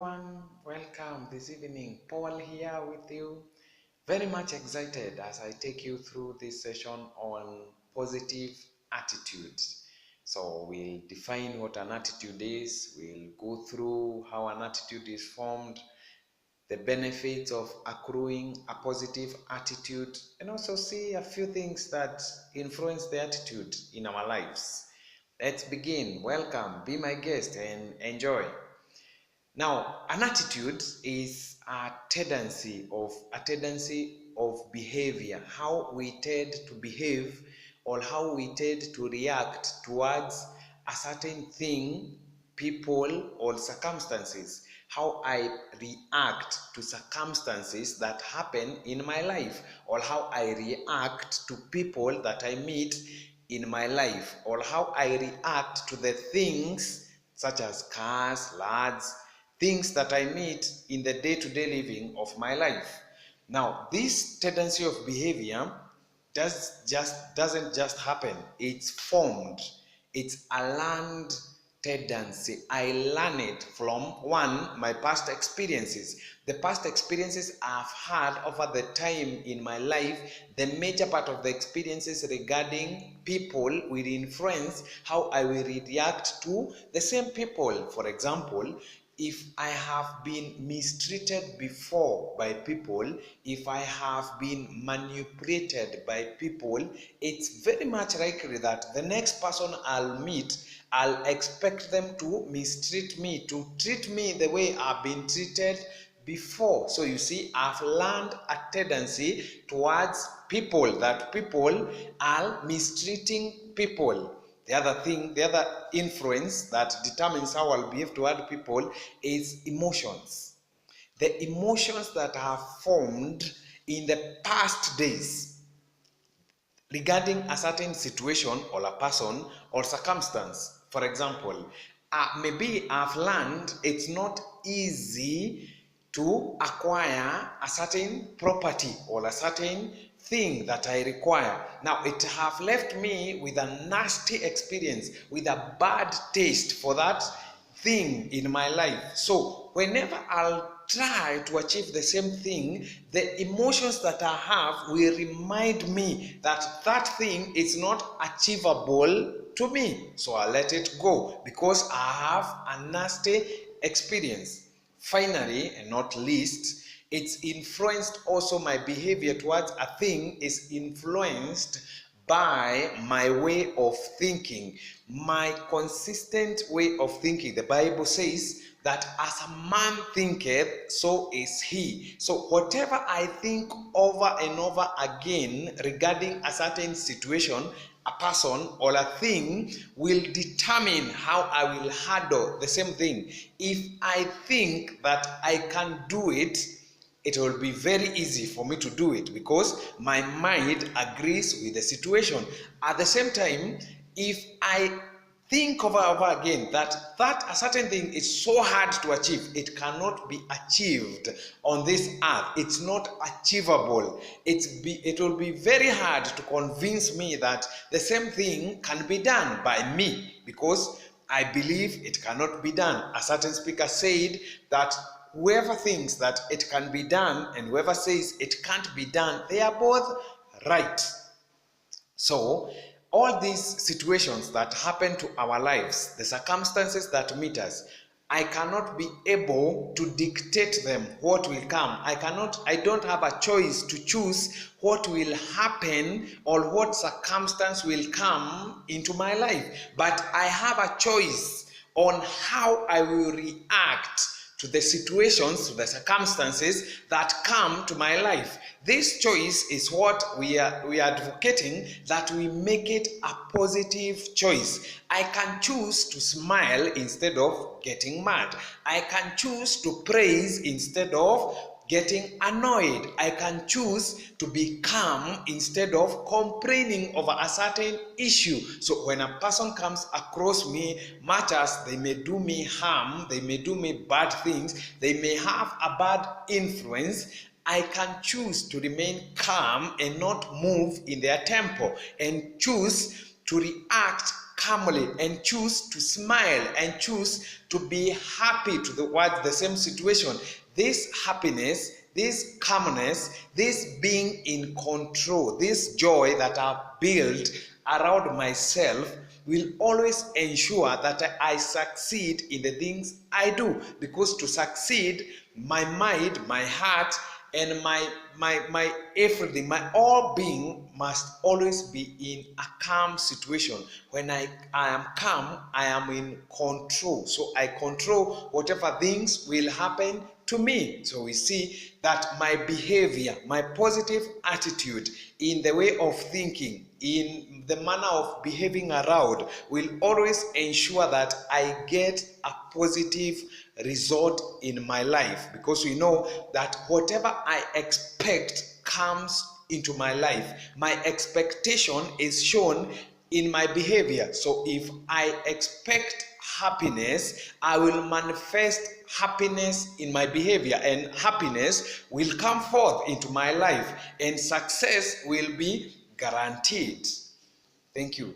Everyone, welcome this evening. Paul here with you. Very much excited as I take you through this session on positive attitudes. So, we'll define what an attitude is, we'll go through how an attitude is formed, the benefits of accruing a positive attitude, and also see a few things that influence the attitude in our lives. Let's begin. Welcome, be my guest, and enjoy. Now, an attitude is a tendency of behavior, how we tend to behave or how we tend to react towards a certain thing, people, or circumstances. How I react to circumstances that happen in my life, or how I react to people that I meet in my life, or how I react to the things such as cars, lads, things that I meet in the day-to-day living of my life. Now, this tendency of behavior doesn't just happen. It's formed. It's a learned tendency. I learn it from my past experiences. The past experiences I've had over the time in my life, the major part of the experiences regarding people will influence how I will react to the same people. For example, if I have been mistreated before by people, if I have been manipulated by people, it's very much likely that the next person I'll meet, I'll expect them to mistreat me, to treat me the way I've been treated before. So you see, I've learned a tendency towards people, that people are mistreating people. The other influence that determines how I'll behave toward people is emotions. The emotions that are formed in the past days regarding a certain situation or a person or circumstance. For example, maybe I've learned it's not easy to acquire a certain property or a certain thing that I require. Now, it have left me with a nasty experience, with a bad taste for that thing in my life. So, whenever I'll try to achieve the same thing, the emotions that I have will remind me that that thing is not achievable to me. So, I'll let it go because I have a nasty experience. Finally, and not least, it's influenced also my behavior towards a thing is influenced by my way of thinking, my consistent way of thinking. The Bible says that as a man thinketh, so is he. So whatever I think over and over again regarding a certain situation, a person, or a thing will determine how I will handle the same thing. If I think that I can do it, it will be very easy for me to do it because my mind agrees with the situation. At the same time, if I think over and over again that a certain thing is so hard to achieve, it cannot be achieved on this earth, it's not achievable, it will be very hard to convince me that the same thing can be done by me because I believe it cannot be done. A certain speaker said that whoever thinks that it can be done and whoever says it can't be done, they are both right. So, all these situations that happen to our lives, the circumstances that meet us, I cannot be able to dictate them what will come. I don't have a choice to choose what will happen or what circumstance will come into my life. But I have a choice on how I will react to the situations, to the circumstances that come to my life. This choice is what we are advocating, that we make it a positive choice. I can choose to smile instead of getting mad. I can choose to praise instead of getting annoyed. I can choose to be calm instead of complaining over a certain issue. So when a person comes across me, much as they may do me harm, they may do me bad things, they may have a bad influence, I can choose to remain calm and not move in their tempo and choose to react calmly and choose to smile and choose to be happy towards the same situation, this happiness, this calmness, this being in control, this joy that I've built around myself will always ensure that I succeed in the things I do. Because to succeed, my mind, my heart, and my everything, my all being must always be in a calm situation. When I am calm, I am in control. So I control whatever things will happen to me. So we see that my behavior, my positive attitude in the way of thinking, in the manner of behaving around, will always ensure that I get a positive result in my life. Because we know that whatever I expect comes into my life. My expectation is shown in my behavior. So if I expect happiness, I will manifest happiness in my behavior, and happiness will come forth into my life, and success will be guaranteed. Thank you.